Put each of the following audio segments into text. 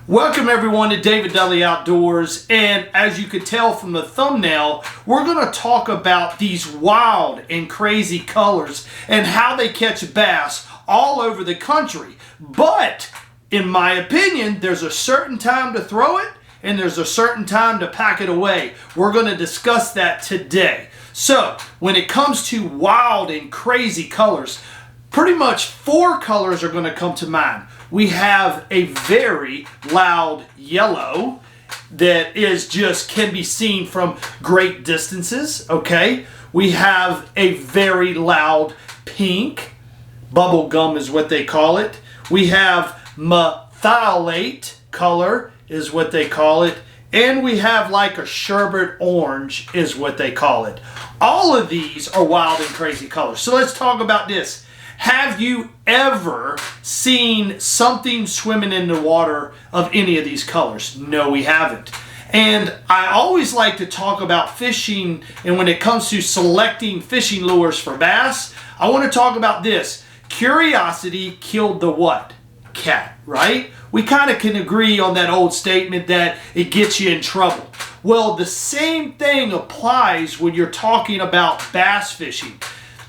Welcome everyone to David Dudley Outdoors, and as you could tell from the thumbnail, we're going to talk about these wild and crazy colors and how they catch bass all over the country. But in my opinion, there's a certain time to throw it and there's a certain time to pack it away. We're going to discuss that today. So when it comes to wild and crazy colors, pretty much four colors are going to come to mind. We have a very loud yellow that can be seen from great distances, okay? We have a very loud pink, bubble gum is what they call it. We have methylate color is what they call it. And we have like a sherbet orange is what they call it. All of these are wild and crazy colors. So let's talk about this. Have you ever seen something swimming in the water of any of these colors? No, we haven't. And I always like to talk about fishing, and when it comes to selecting fishing lures for bass, I want to talk about this. Curiosity killed the what? Cat, right? We kind of can agree on that old statement that it gets you in trouble. Well, the same thing applies when you're talking about bass fishing.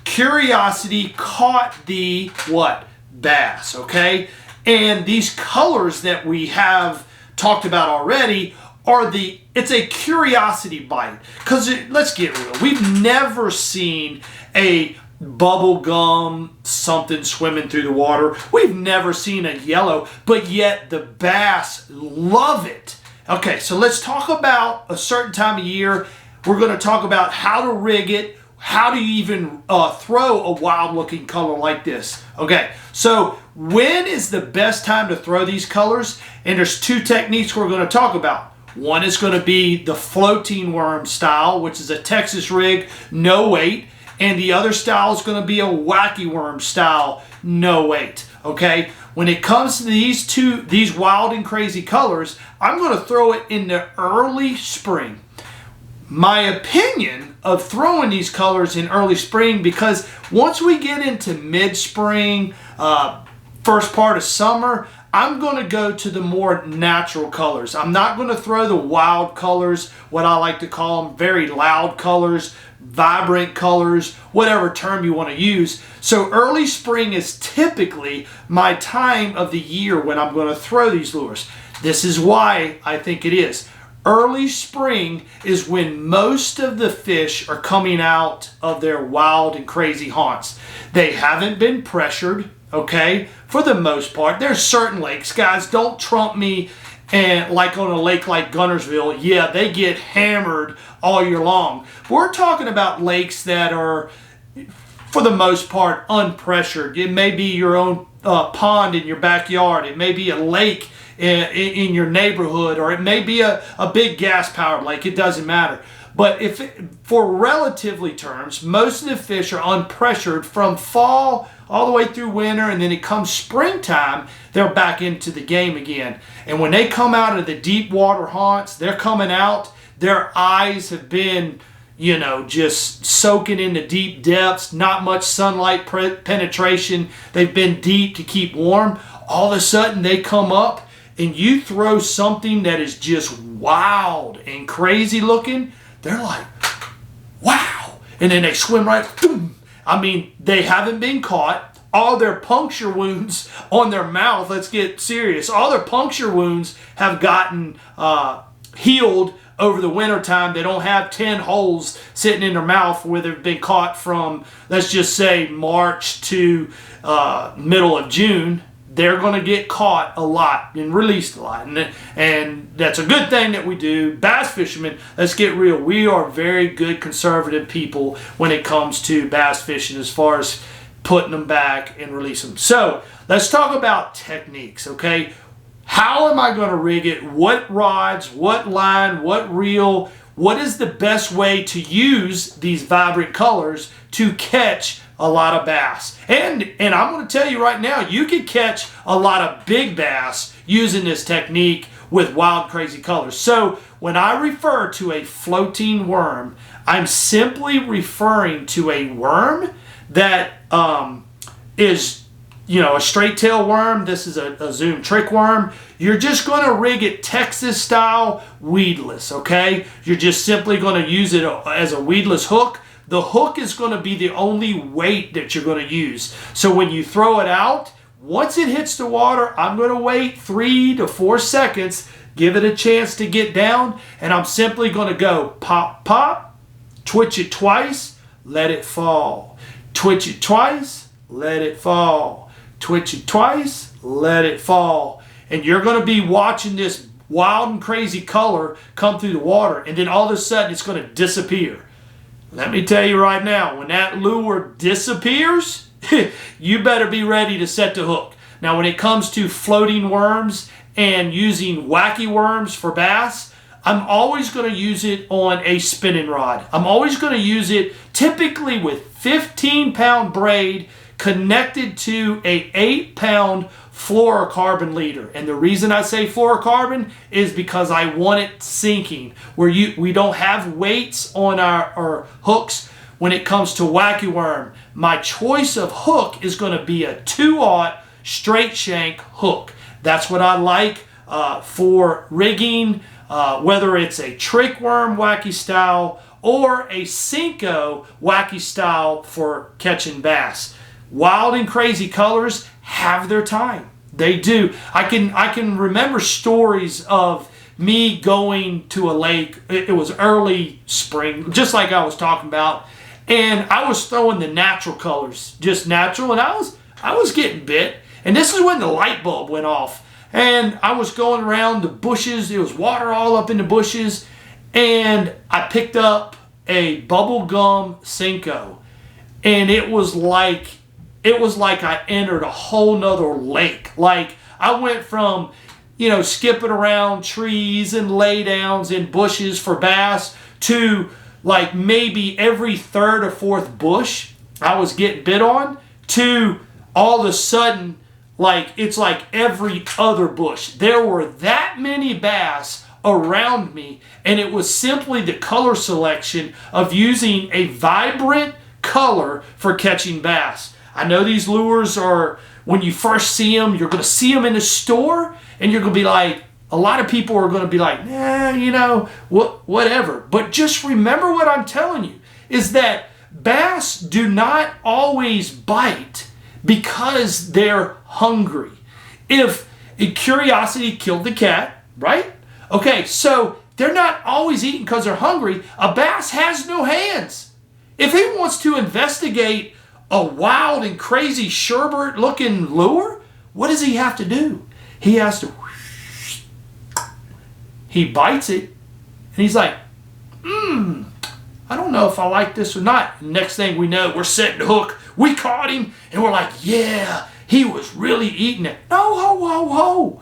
Curiosity caught the what? Bass, okay? And these colors that we have talked about already are it's a curiosity bite. Because let's get real, we've never seen a bubble gum something swimming through the water. We've never seen a yellow, but yet the bass love it. Okay, so let's talk about a certain time of year. We're going to talk about how to rig it. How do you even throw a wild looking color like this? Okay, so when is the best time to throw these colors? And there's two techniques we're going to talk about. One is going to be the floating worm style, which is a Texas rig, no weight. And the other style is going to be a wacky worm style, no weight. Okay, when it comes to these wild and crazy colors, I'm going to throw it in the early spring. My opinion of throwing these colors in early spring, because once we get into mid-spring, first part of summer, I'm going to go to the more natural colors. I'm not going to throw the wild colors, what I like to call them, very loud colors, vibrant colors, whatever term you want to use. So early spring is typically my time of the year when I'm going to throw these lures. This is why I think it is. Early spring is when most of the fish are coming out of their wild and crazy haunts. They haven't been pressured, okay, for the most part. There's certain lakes, guys, don't trump me, and like on a lake like Guntersville, yeah, they get hammered all year long. We're talking about lakes that are, for the most part, unpressured. It may be your own pond in your backyard. It may be a lake in your neighborhood, or it may be a big gas-powered lake. It doesn't matter. But for relatively terms, most of the fish are unpressured from fall all the way through winter, and then it comes springtime, they're back into the game again. And when they come out of the deep water haunts, they're coming out, their eyes have been, just soaking into deep depths, not much sunlight penetration. They've been deep to keep warm. All of a sudden, they come up, and you throw something that is just wild and crazy looking, they're like, wow. And then they swim right, boom. I mean, they haven't been caught. All their puncture wounds on their mouth, let's get serious, all their puncture wounds have gotten healed over the winter time. They don't have 10 holes sitting in their mouth where they've been caught from, let's just say, March to middle of June. They're going to get caught a lot and released a lot. And that's a good thing that we do. Bass fishermen, let's get real. We are very good conservative people when it comes to bass fishing as far as putting them back and releasing them. So let's talk about techniques, okay? How am I going to rig it? What rods, what line, what reel? What is the best way to use these vibrant colors to catch a lot of bass? And I'm going to tell you right now, you can catch a lot of big bass using this technique with wild, crazy colors. So when I refer to a floating worm, I'm simply referring to a worm that is a straight tail worm, this is a zoom trick worm, you're just going to rig it Texas style, weedless, okay? You're just simply going to use it as a weedless hook. The hook is going to be the only weight that you're going to use. So when you throw it out, once it hits the water, I'm going to wait 3 to 4 seconds, give it a chance to get down, and I'm simply going to go pop, pop, twitch it twice, let it fall. Twitch it twice, let it fall. Twitch it twice, let it fall. And you're going to be watching this wild and crazy color come through the water, and then all of a sudden it's going to disappear. Let me tell you right now, when that lure disappears, you better be ready to set the hook. Now, when it comes to floating worms and using wacky worms for bass, I'm always going to use it on a spinning rod. I'm always going to use it typically with 15-pound braid connected to a 8-pound fluorocarbon leader. And the reason I say fluorocarbon is because I want it sinking, where we don't have weights on our hooks. When it comes to wacky worm, my choice of hook is going to be a 2/0 straight shank hook. That's what I like for rigging, whether it's a trick worm wacky style or a Cinco wacky style for catching bass. Wild and crazy colors have their time. They do. I can remember stories of me going to a lake. It was early spring, just like I was talking about, and I was throwing the natural colors, just natural, and I was getting bit. And this is when the light bulb went off. And I was going around the bushes. There was water all up in the bushes, and I picked up a bubblegum Cinco, and it was like I entered a whole nother lake. Like I went from, skipping around trees and laydowns in bushes for bass to like maybe every third or fourth bush I was getting bit on, to all of a sudden, like it's like every other bush. There were that many bass around me, and it was simply the color selection of using a vibrant color for catching bass. I know these lures are, when you first see them, you're going to see them in the store, and you're going to be like, a lot of people are going to be like, whatever. But just remember what I'm telling you, is that bass do not always bite because they're hungry. If curiosity killed the cat, right? Okay, so they're not always eating because they're hungry. A bass has no hands. If he wants to investigate a wild and crazy sherbet looking lure, what does he have to do? He has to, he bites it, and he's like, I don't know if I like this or not. Next thing we know, we're setting the hook. We caught him, and we're like, yeah, he was really eating it. No, ho.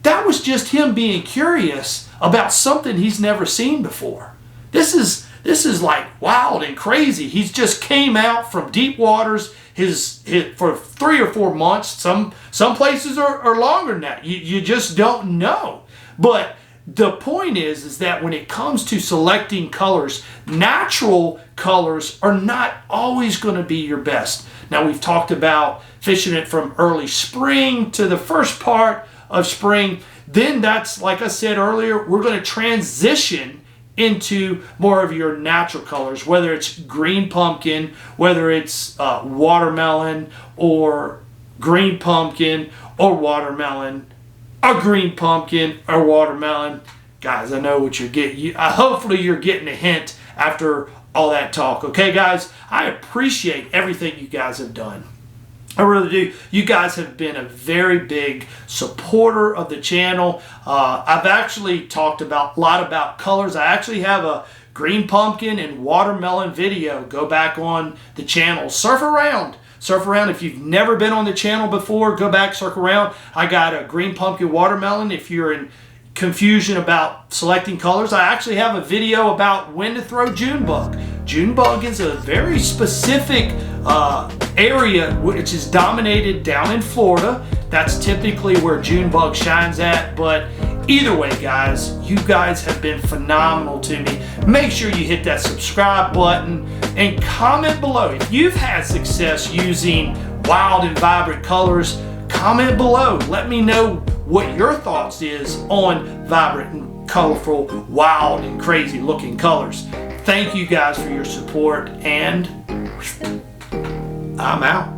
That was just him being curious about something he's never seen before. This is like wild and crazy. He's just came out from deep waters for 3 or 4 months. Some places are longer than that. You just don't know. But the point is that when it comes to selecting colors, natural colors are not always going to be your best. Now, we've talked about fishing it from early spring to the first part of spring. Then that's, like I said earlier, we're going to transition into more of your natural colors, whether it's green pumpkin, whether it's watermelon, or green pumpkin or watermelon, or green pumpkin or watermelon. Guys, I know what you're getting. Hopefully you're getting a hint after all that talk. Okay, guys, I appreciate everything you guys have done. I really do. You guys have been a very big supporter of the channel. I've actually talked a lot about colors. I actually have a green pumpkin and watermelon video. Go back on the channel. Surf around. If you've never been on the channel before, go back, circle around. I got a green pumpkin watermelon. If you're in confusion about selecting colors, I actually have a video about when to throw June bug. June bug is a very specific area which is dominated down in Florida. That's typically where June bug shines at. But either way, guys, you guys have been phenomenal to me. Make sure you hit that subscribe button and comment below if you've had success using wild and vibrant colors? Comment below. Let me know what your thoughts is on vibrant and colorful, wild and crazy looking colors. Thank you guys for your support, and I'm out.